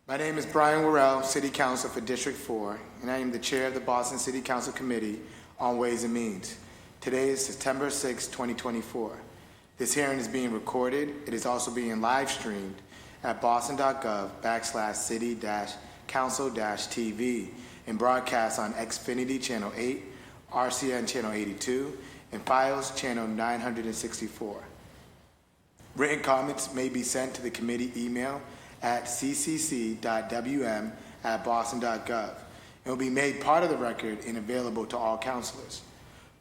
My name is Brian Worrell, City Council for District 4, and I am the Chair of the Boston City Council Committee on Ways and Means. Today is September 6, 2024. This hearing is being recorded. It is also being live streamed at boston.gov/city-council-tv and broadcast on Xfinity Channel 8, RCN Channel 82, and Files Channel 964. Written comments may be sent to the committee email at ccc.wm@boston.gov and will be made part of the record and available to all councilors.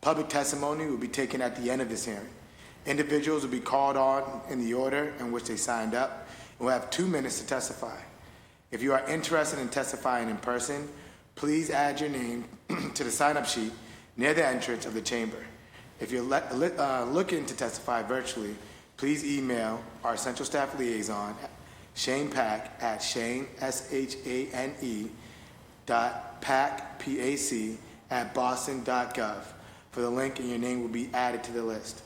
Public testimony will be taken at the end of this hearing. Individuals will be called on in the order in which they signed up and will have 2 minutes to testify. If you are interested in testifying in person, please add your name to the sign-up sheet near the entrance of the chamber. If you're looking to testify virtually, please email our Central Staff Liaison, Shane Pack, at Shane, SHANE, .pac@boston.gov for the link, and your name will be added to the list.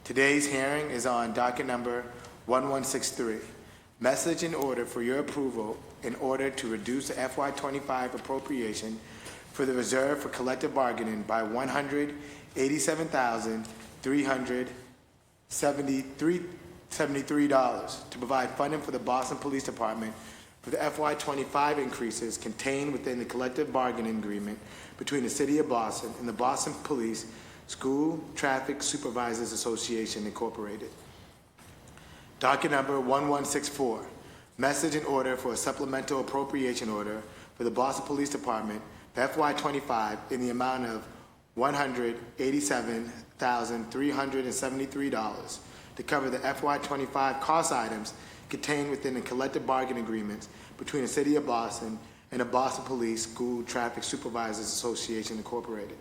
Today's hearing is on docket number 1163. Message in order for your approval in order to reduce the FY25 appropriation for the reserve for collective bargaining by $187,373 to provide funding for the Boston Police Department for the FY25 increases contained within the collective bargaining agreement between the City of Boston and the Boston Police School Traffic Supervisors Association, Incorporated. Docket number 1164. Message in order for a supplemental appropriation order for the Boston Police Department for FY25 in the amount of $187,373 to cover the FY25 cost items contained within the collective bargaining agreements between the City of Boston and the Boston Police School Traffic Supervisors Association, Incorporated.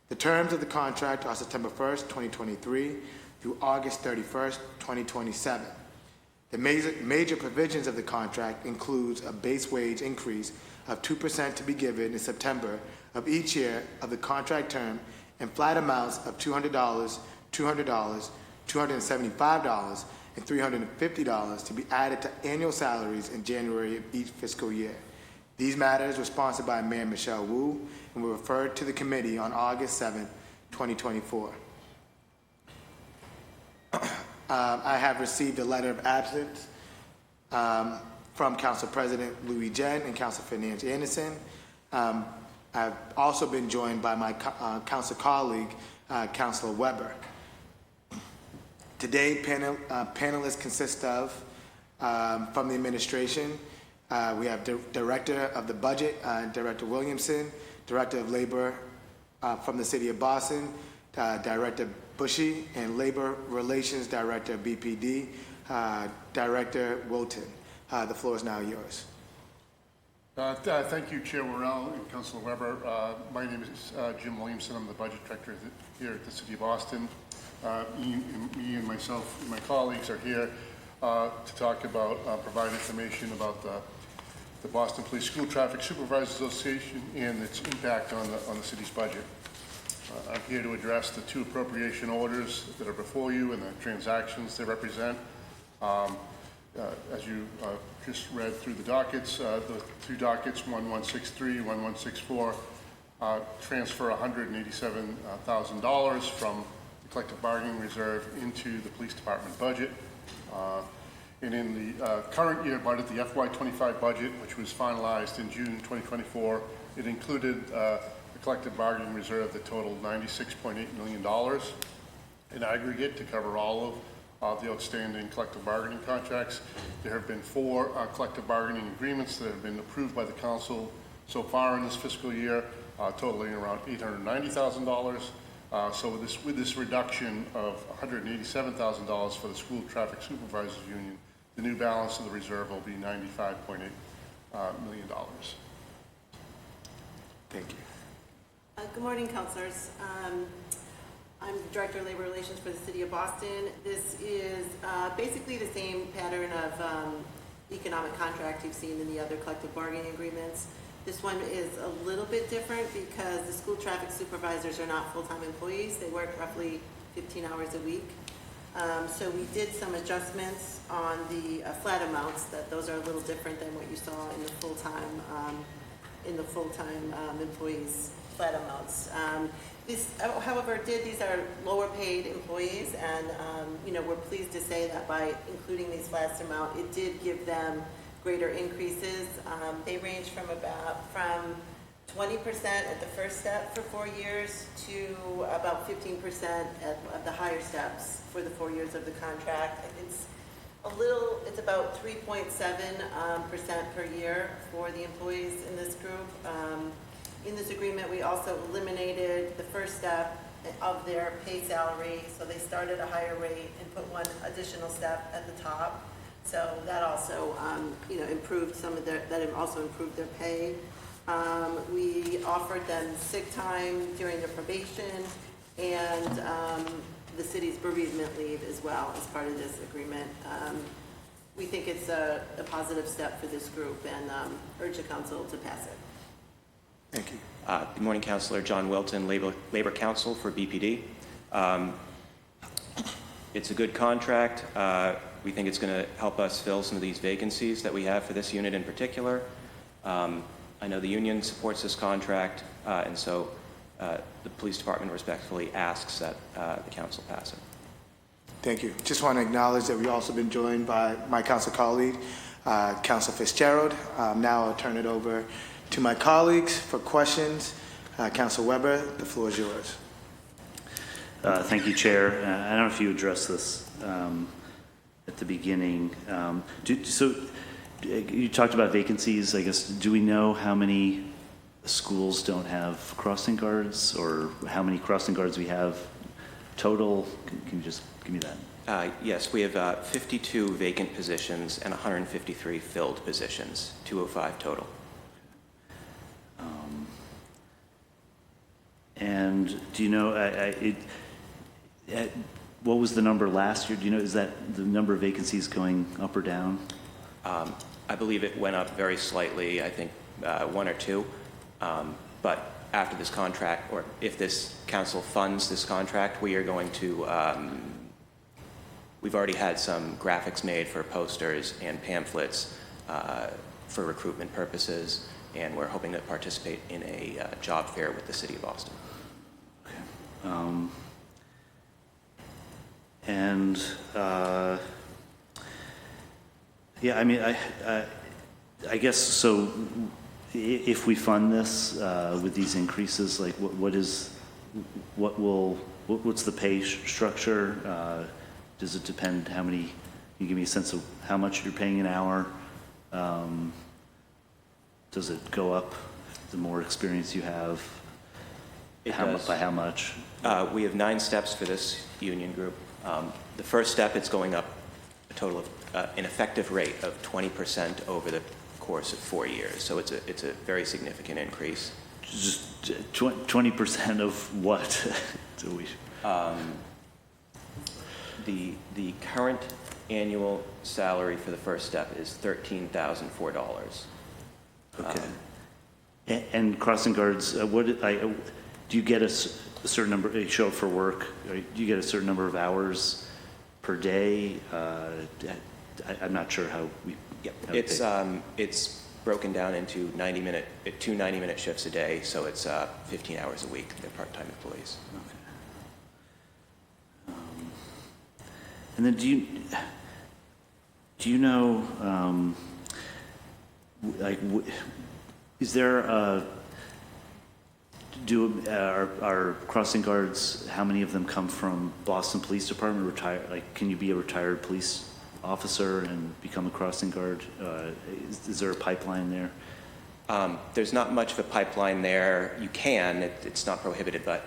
The terms of the contract are September 1st, 2023 through August 31st, 2027. The major provisions of the contract includes a base wage increase of 2% to be given in September of each year of the contract term and flat amounts of $200, $200, $275, and $350 to be added to annual salaries in January of each fiscal year. These matters were sponsored by Mayor Michelle Wu and were referred to the committee on August 7, 2024. I have received a letter of absence from Council President Louis Jen and Council Finance Anderson. I've also been joined by my council colleague, Councilor Weber. Today, panelists consist of, from the administration, we have Director of the Budget, Director Williamson, Director of Labor from the City of Boston, Director Bushy, and Labor Relations Director BPD, Director Wilton. The floor is now yours. Thank you, Chair Worrell and Councilor Weber. My name is Jim Williamson. I'm the Budget Director here at the City of Boston. Me and myself and my colleagues are here to talk about, provide information about the Boston Police School Traffic Supervisors Association and its impact on the city's budget. I'm here to address the 2 appropriation orders that are before you and the transactions they represent. As you just read through the dockets, the 2 dockets, 1163, 1164, transfer $187,000 from the collective bargaining reserve into the police department budget. And in the current year budget, the FY25 budget, which was finalized in June 2024, it included a collective bargaining reserve that totaled $96.8 million in aggregate to cover all of the outstanding collective bargaining contracts. There have been 4 collective bargaining agreements that have been approved by the council so far in this fiscal year, totaling around $890,000. So with this reduction of $187,000 for the School Traffic Supervisors Union, the new balance of the reserve will be $95.8 million. Thank you. Good morning, councilors. I'm the Director of Labor Relations for the City of Boston. This is basically the same pattern of economic contract you've seen in the other collective bargaining agreements. This one is a little bit different because the school traffic supervisors are not full-time employees. They work roughly 15 hours a week. So we did some adjustments on the flat amounts, that those are a little different than what you saw in the full-time employees' flat amounts. These, however, these are lower paid employees, and, we're pleased to say that by including these flats amount, it did give them greater increases. They range from 20% at the first step for 4 years to about 15% at the higher steps for the 4 years of the contract. It's about 3.7% per year for the employees in this group. In this agreement, we also eliminated the first step of their pay salary, so they start at a higher rate and put one additional step at the top. So that also, improved also improved their pay. We offered them sick time during their probation and the city's bereavement leave as well as part of this agreement. We think it's a positive step for this group and urge the council to pass it. Thank you. Good morning, Councilor. John Wilton, Labor Counsel for BPD. It's a good contract. We think it's going to help us fill some of these vacancies that we have for this unit in particular. I know the union supports this contract, and so the police department respectfully asks that the council pass it. Thank you. Just want to acknowledge that we've also been joined by my council colleague, Council Fitzgerald. Now I'll turn it over to my colleagues for questions. Council Weber, the floor is yours. Thank you, Chair. I don't know if you addressed this at the beginning. So you talked about vacancies. I guess, do we know how many schools don't have crossing guards, or how many crossing guards we have total? Can you just give me that? Yes, we have 52 vacant positions and 153 filled positions, 205 total. And do you know, what was the number last year? Do you know, is that the number of vacancies going up or down? I believe it went up very slightly, I think 1 or 2. But after this contract, or if this council funds this contract, we are going to, we've already had some graphics made for posters and pamphlets for recruitment purposes, and we're hoping to participate in a job fair with the City of Boston. Okay. Yeah, I mean, I guess so. If we fund this with these increases, like what's the pay structure? Does it depend how many? Can you give me a sense of how much you're paying an hour? Does it go up the more experience you have? By how much? We have 9 steps for this union group. The first step, it's going up a total of an effective rate of 20% over the course of 4 years. So it's a very significant increase. Just 20% of what? Do we? The current annual salary for the first step is $13,004. Okay. And crossing guards, do you get a certain number? You show up for work. Do you get a certain number of hours per day? I'm not sure how we. Yep. It's broken down into 2 90-minute shifts a day, so it's 15 hours a week. They're part-time employees. Okay. And then do you know, is there are crossing guards, how many of them come from Boston Police Department? Can you be a retired police officer and become a crossing guard? Is there a pipeline there? There's not much of a pipeline there. You can, it's not prohibited, but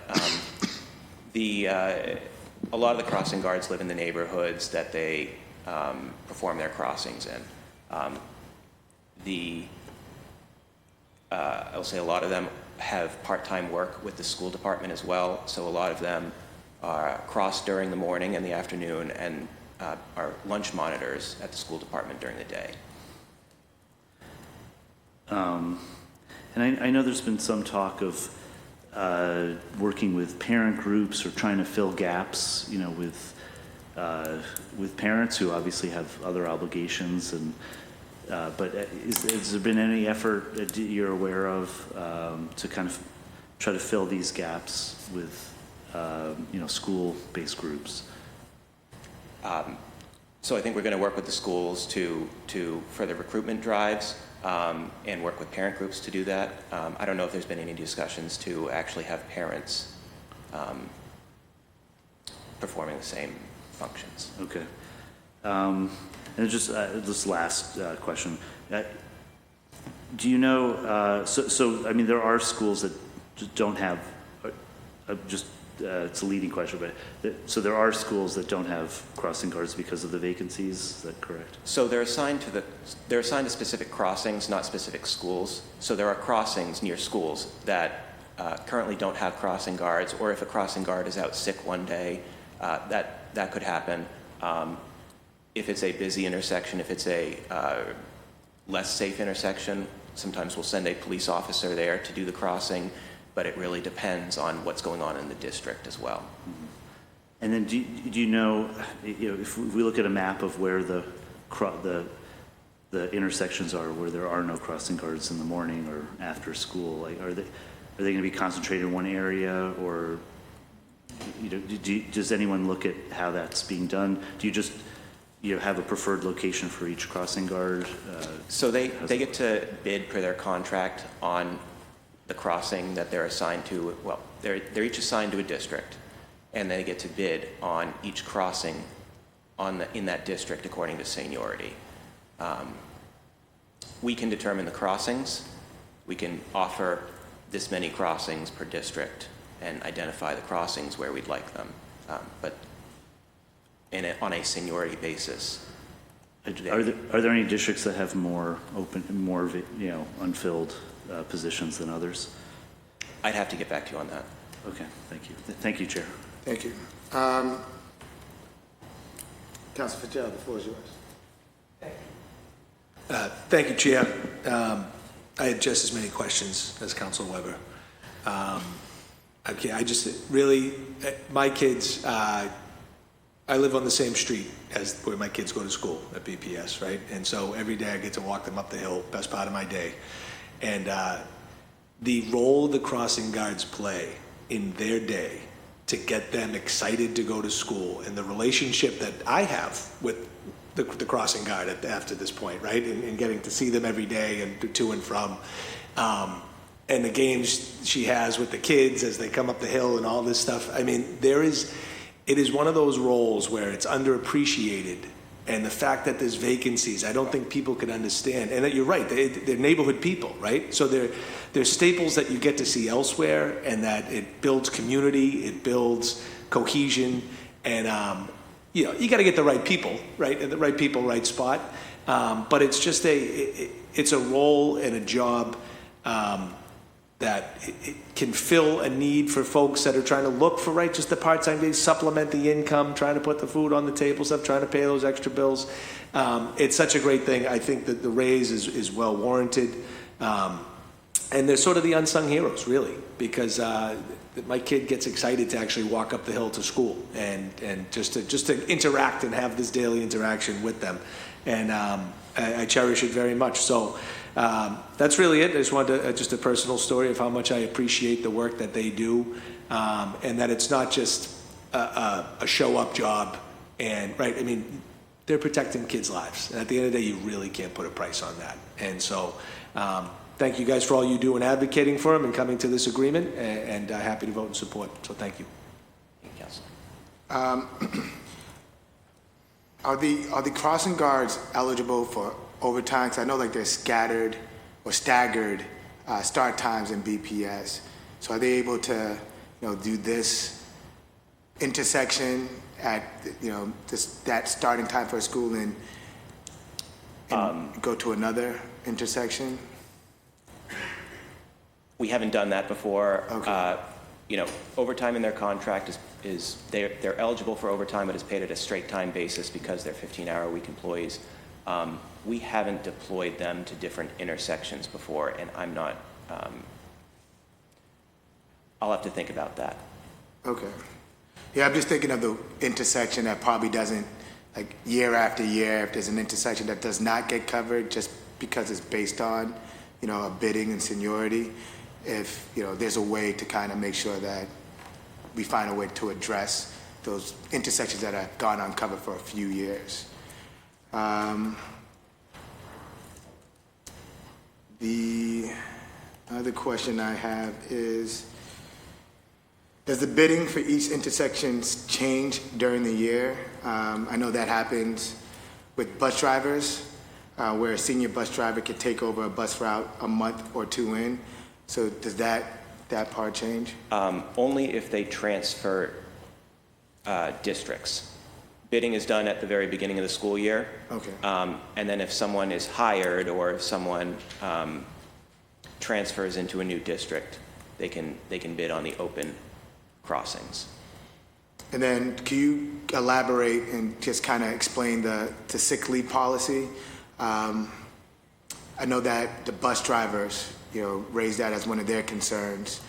a lot of the crossing guards live in the neighborhoods that they perform their crossings in. I'll say a lot of them have part-time work with the school department as well, so a lot of them cross during the morning and the afternoon and are lunch monitors at the school department during the day. And I know there's been some talk of working with parent groups or trying to fill gaps, with with parents who obviously have other obligations, and but has there been any effort that you're aware of to kind of try to fill these gaps with school-based groups? So I think we're going to work with the schools to further recruitment drives and work with parent groups to do that. I don't know if there's been any discussions to actually have parents performing the same functions. Okay. And just this last question. Do you know, so I mean, there are schools that just don't have, it's a leading question, but so there are schools that don't have crossing guards because of the vacancies, is that correct? So they're assigned to specific crossings, not specific schools. So there are crossings near schools that currently don't have crossing guards, or if a crossing guard is out sick one day, that could happen. If it's a busy intersection, if it's a less safe intersection, sometimes we'll send a police officer there to do the crossing, but it really depends on what's going on in the district as well. And then do you know, if we look at a map of where the intersections are, where there are no crossing guards in the morning or after school, like are they going to be concentrated in one area, or does anyone look at how that's being done? Do you just have a preferred location for each crossing guard? So they get to bid per their contract on the crossing that they're assigned to. Well, they're each assigned to a district, and they get to bid on each crossing in that district according to seniority. We can determine the crossings. We can offer this many crossings per district and identify the crossings where we'd like them, but on a seniority basis. Are there any districts that have more unfilled positions than others? I'd have to get back to you on that. Okay, thank you. Thank you, Chair. Thank you. Council Fitzgerald, the floor is yours. Thank you, Chair. I had just as many questions as Council Weber. Okay, I just really, my kids, I live on the same street as where my kids go to school at BPS, right? And so every day I get to walk them up the hill, best part of my day. And the role the crossing guards play in their day to get them excited to go to school, and the relationship that I have with the crossing guard after this point, right? And getting to see them every day and to and from. And the games she has with the kids as they come up the hill and all this stuff. I mean, it is one of those roles where it's underappreciated, and the fact that there's vacancies, I don't think people can understand. And that you're right, they're neighborhood people, right? So they're staples that you get to see elsewhere, and that it builds community, it builds cohesion, and you got to get the right people, right? And the right people, right spot. But it's just it's a role and a job that it can fill a need for folks that are trying to look for, right, just the part-time days, supplement the income, trying to put the food on the table, stuff, trying to pay those extra bills. It's such a great thing. I think that the raise is well warranted. And they're sort of the unsung heroes, really, because my kid gets excited to actually walk up the hill to school and just to interact and have this daily interaction with them. And I cherish it very much. So that's really it. I just wanted just a personal story of how much I appreciate the work that they do, and that it's not just a show-up job. And right, I mean, they're protecting kids' lives. And at the end of the day, you really can't put a price on that. And so thank you guys for all you do in advocating for them and coming to this agreement, and happy to vote in support. So thank you. Thank you, Council. Are the crossing guards eligible for overtime? Because I know like they're scattered or staggered start times in BPS. So are they able to, do this intersection at, that starting time for school and go to another intersection? We haven't done that before. Okay. Overtime in their contract is they're eligible for overtime, but it's paid at a straight time basis because they're 15-hour-a-week employees. We haven't deployed them to different intersections before, and I'm not. I'll have to think about that. Okay. Yeah, I'm just thinking of the intersection that probably doesn't, like year after year, if there's an intersection that does not get covered just because it's based on, a bidding and seniority, if, there's a way to kind of make sure that we find a way to address those intersections that have gone uncovered for a few years. The other question I have is, does the bidding for each intersection change during the year? I know that happens with bus drivers, where a senior bus driver could take over a bus route a month or two in. So does that part change? Only if they transfer districts. Bidding is done at the very beginning of the school year. Okay. And then if someone is hired or if someone transfers into a new district, they can bid on the open crossings. And then can you elaborate and just kind of explain the sick leave policy? I know that the bus drivers, raised that as one of their concerns.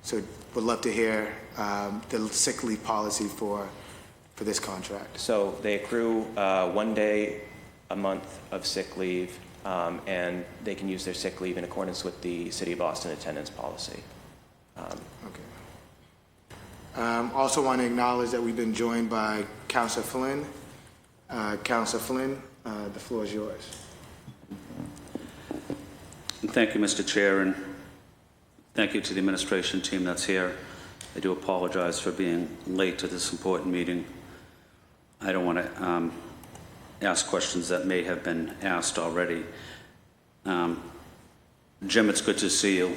So would love to hear the sick leave policy for this contract. So they accrue 1 day a month of sick leave, and they can use their sick leave in accordance with the City of Boston attendance policy. Okay. Also want to acknowledge that we've been joined by Councilor Flynn. Councilor Flynn, the floor is yours. Thank you, Mr. Chair, and thank you to the administration team that's here. I do apologize for being late to this important meeting. I don't want to ask questions that may have been asked already. Jim, it's good to see you.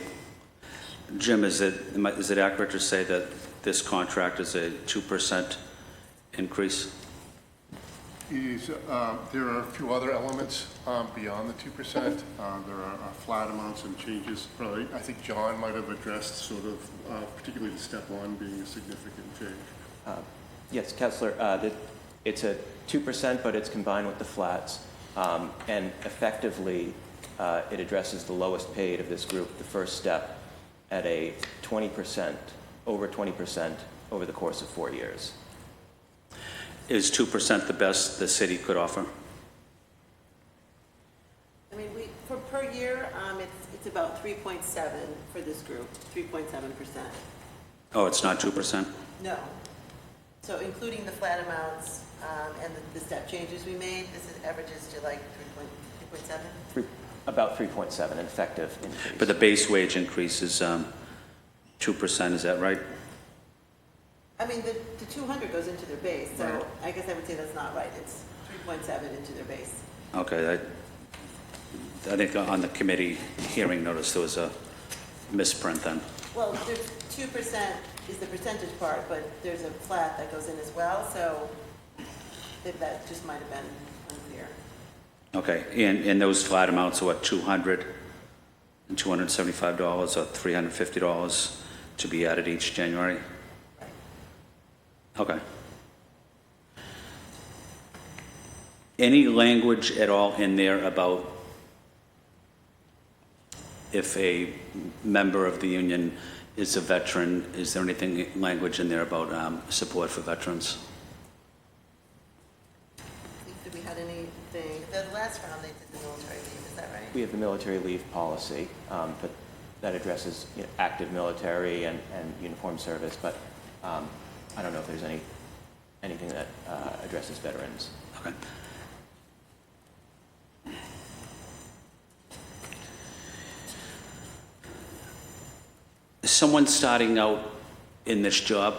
Jim, is it accurate to say that this contract is a 2% increase? There are a few other elements beyond the 2%. There are flat amounts and changes. Probably, I think John might have addressed sort of, particularly the step one being a significant change. Yes, Councillor, it's a 2%, but it's combined with the flats. And effectively, it addresses the lowest paid of this group, the first step, at a 20%, over 20% over the course of 4 years. Is 2% the best the city could offer? I mean, for per year, it's about 3.7 for this group, 3.7%. Oh, it's not 2%? No. So including the flat amounts and the step changes we made, averages to like 3.7? About 3.7, an effective increase. But the base wage increase is 2%, is that right? I mean, the 200 goes into their base, so Right. I guess I would say that's not right. It's 3.7 into their base. Okay, I think on the committee hearing notice there was a misprint then. Well, there's 2% is the percentage part, but there's a flat that goes in as well, so that just might have been unclear. Okay, and those flat amounts are what, $200 and $275 or $350 to be added each January? Okay. Any language at all in there about if a member of the union is a veteran, is there anything, language in there about support for veterans? Did we had anything, the last round they did the military leave, is that right? We have the military leave policy, but that addresses active military and uniformed service, but I don't know if there's anything that addresses veterans. Okay. Someone starting out in this job,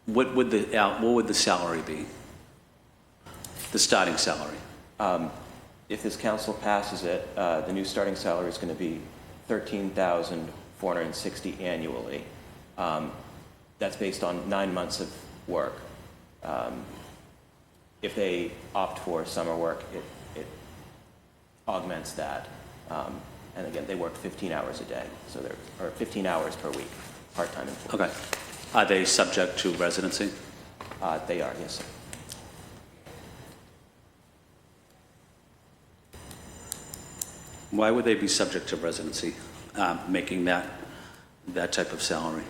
what would the salary be? The starting salary? If this council passes it, the new starting salary is going to be $13,460 annually. That's based on 9 months of work. If they opt for summer work, it augments that. And again, they work 15 hours a day, so or 15 hours per week, part-time employees. Okay. Are they subject to residency? They are, yes, sir. Why would they be subject to residency, making that type of salary?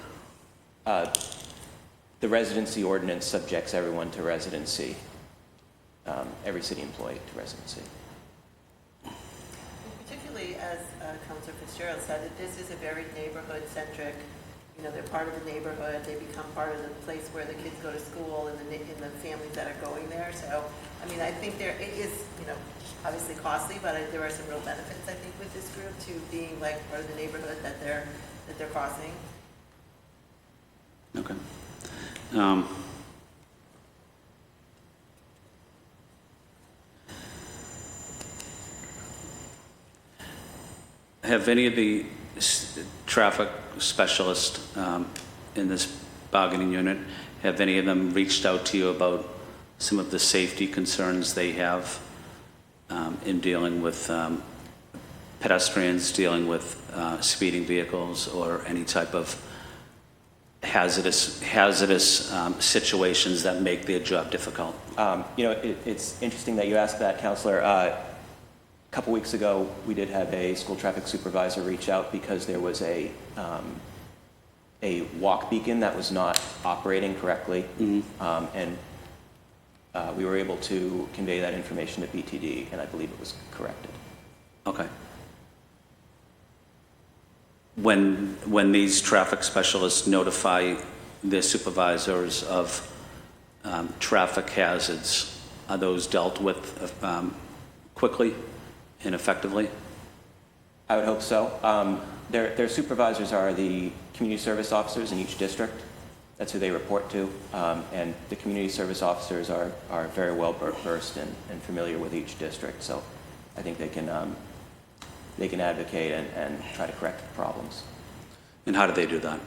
the residency ordinance subjects everyone to residency, every city employee to residency. Particularly, as Councilor Fitzgerald said, that this is a very neighborhood-centric, you know, they're part of the neighborhood, they become part of the place where the kids go to school and the families that are going there. So, I mean, I think it is, you know, obviously costly, but there are some real benefits, I think, with this group to being like part of the neighborhood that they're crossing. Okay. Have any of the traffic specialists in this bargaining unit, have any of them reached out to you about some of the safety concerns they have in dealing with pedestrians, dealing with speeding vehicles, or any type of hazardous situations that make their job difficult? You know, it's interesting that you asked that, Counselor. A couple weeks ago, we did have a school traffic supervisor reach out because there was a walk beacon that was not operating correctly, and we were able to convey that information to BTD, and I believe it was corrected. Okay. When these traffic specialists notify their supervisors of traffic hazards, are those dealt with quickly and effectively? I would hope so. Their supervisors are the community service officers in each district. That's who they report to, and the community service officers are very well versed and familiar with each district. So I think they can advocate and try to correct the problems. And how do they do that?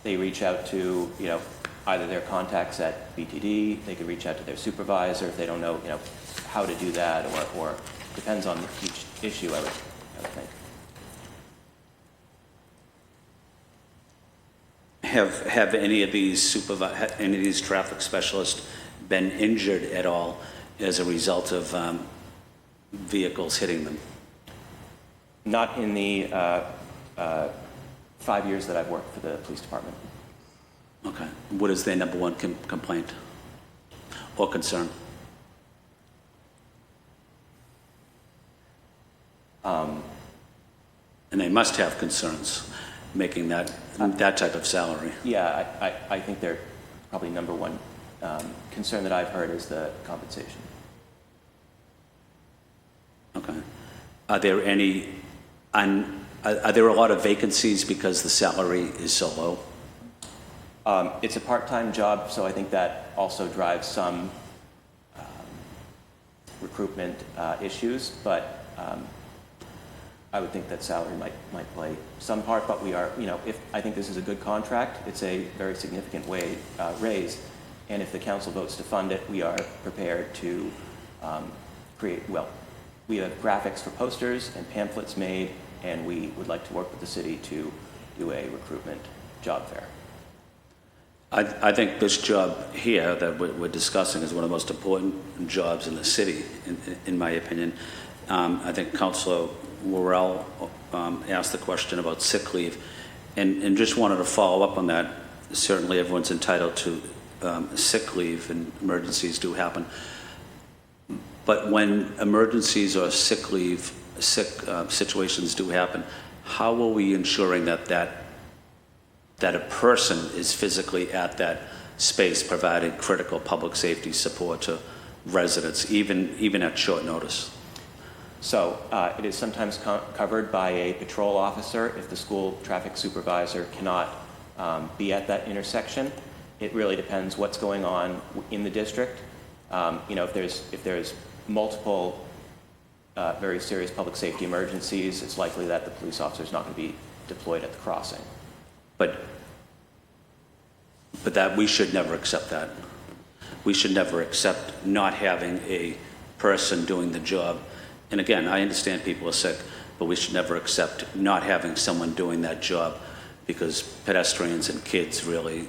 They reach out to, you know, either their contacts at BTD. They could reach out to their supervisor if they don't know, you know, how to do that, or depends on each issue. I would think. Have any of these traffic specialists been injured at all as a result of vehicles hitting them? Not in the 5 years that I've worked for the police department. Okay. What is their number one complaint or concern? And they must have concerns making that type of salary. Yeah, I think they're probably number one concern that I've heard is the compensation. Okay. Are there a lot of vacancies because the salary is so low? It's a part-time job, so I think that also drives some recruitment issues, but I would think that salary might play some part, but we are, you know, I think this is a good contract, it's a very significant raise, and if the council votes to fund it, we are prepared to we have graphics for posters and pamphlets made, and we would like to work with the city to do a recruitment job fair. I think this job here that we're discussing is one of the most important jobs in the city, in my opinion. I think Councilor Worrell asked the question about sick leave, and just wanted to follow up on that. Certainly everyone's entitled to sick leave, and emergencies do happen. But when emergencies or sick situations do happen, how are we ensuring that a person is physically at that space providing critical public safety support to residents, even at short notice? So it is sometimes covered by a patrol officer if the school traffic supervisor cannot be at that intersection. It really depends what's going on in the district. You know, if there's multiple very serious public safety emergencies, it's likely that the police officer is not going to be deployed at the crossing. But that we should never accept that. We should never accept not having a person doing the job. And again, I understand people are sick, but we should never accept not having someone doing that job, because pedestrians and kids,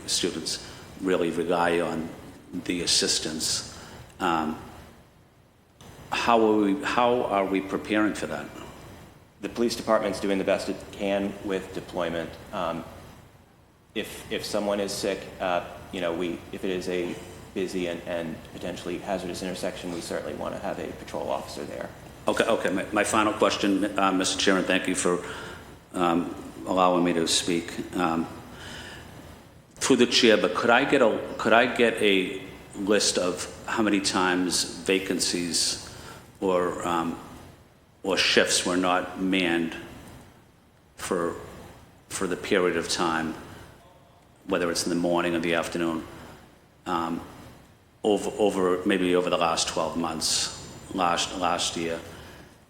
students really rely on the assistance. How are we preparing for that? The police department's doing the best it can with deployment. if someone is sick, you know, if it is a busy and potentially hazardous intersection, we certainly want to have a patrol officer there. Okay. My final question, Mr. Chairman, thank you for allowing me to speak. Through the chair, but could I get a list of how many times vacancies or shifts were not manned for the period of time, whether it's in the morning or the afternoon, maybe over the last 12 months, last year,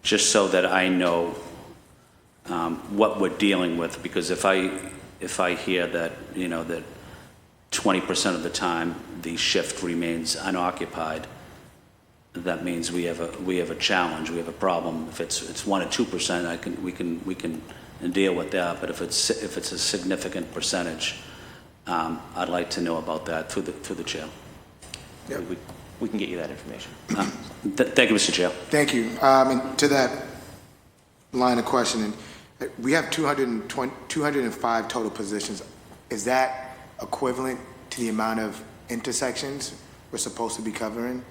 just so that I know what we're dealing with. Because if I hear that, you know, that 20% of the time the shift remains unoccupied, that means we have a challenge, we have a problem. If it's 1 or 2%, we can deal with that. But if it's a significant percentage, I'd like to know about that through the chair. Yep. We can get you that information. Thank you, Mr. Chair. Thank you. And to that line of questioning, we have 205 total positions. Is that equivalent to the amount of intersections we're supposed to be covering?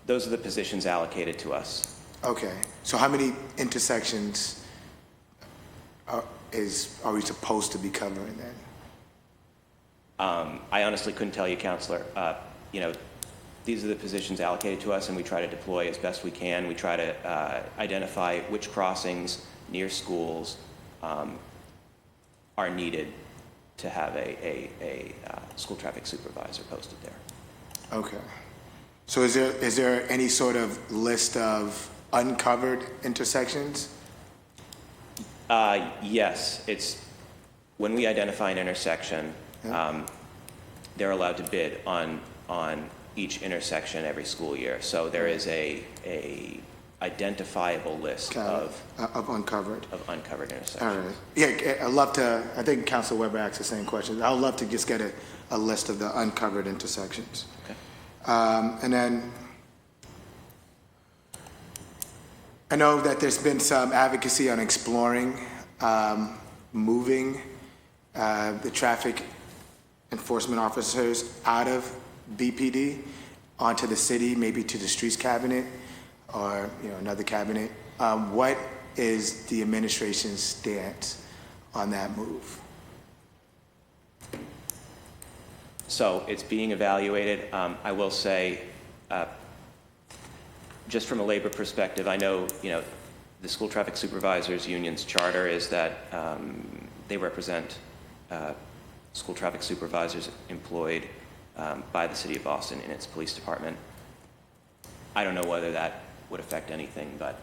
Those are the positions allocated to us. Okay. So how many intersections are we supposed to be covering then? I honestly couldn't tell you, Counselor. You know, these are the positions allocated to us, and we try to deploy as best we can. We try to identify which crossings near schools are needed to have a school traffic supervisor posted there. Okay. So is there any sort of list of uncovered intersections? Yes. It's when we identify an intersection, they're allowed to bid on each intersection every school year. So there is a identifiable list of uncovered intersections. All right. Yeah, I'd love to. I think Council Weber asked the same question. I'd love to just get a list of the uncovered intersections. Okay. And then I know that there's been some advocacy on exploring moving the traffic enforcement officers out of BPD onto the city, maybe to the streets cabinet or another cabinet. What is the administration's stance on that move? So it's being evaluated. I will say, just from a labor perspective, I know, the School Traffic Supervisors Union's charter is that they represent school traffic supervisors employed by the City of Boston in its police department. I don't know whether that would affect anything, but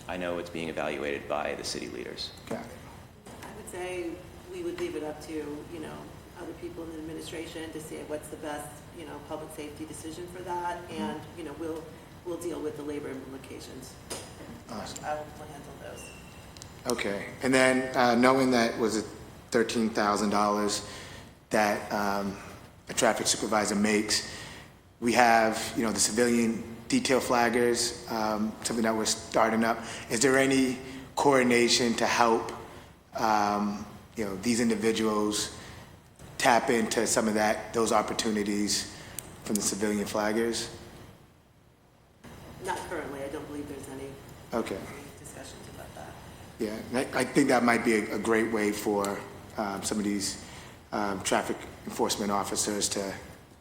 I know it's being evaluated by the city leaders. Got it. I would say we would leave it up to, other people in the administration to see what's the best, public safety decision for that, and, we'll deal with the labor implications. Awesome. I will handle those. Okay. And then knowing that was it $13,000 that a traffic supervisor makes, we have, the civilian detail flaggers, something that we're starting up. Is there any coordination to help, these individuals tap into some of those opportunities from the civilian flaggers? Not currently. I don't believe there's any discussions about that. Yeah, I think that might be a great way for some of these traffic enforcement officers to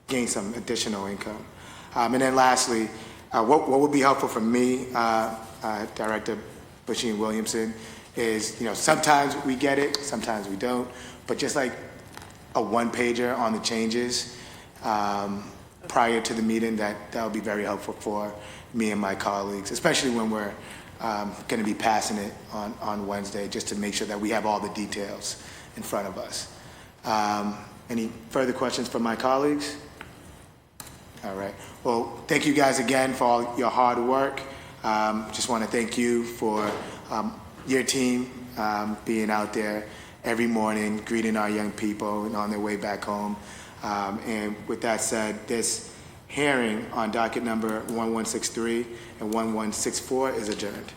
gain some additional income. And then lastly, what would be helpful for me, Director Busheen Williamson, is, sometimes we get it, sometimes we don't, but just like a one-pager on the changes prior to the meeting, that would be very helpful for me and my colleagues, especially when we're going to be passing it on Wednesday, just to make sure that we have all the details in front of us. Any further questions from my colleagues? All right. Well, thank you guys again for all your hard work. Just want to thank you for your team being out there every morning, greeting our young people and on their way back home. And with that said, this hearing on docket number 1163 and 1164 is adjourned.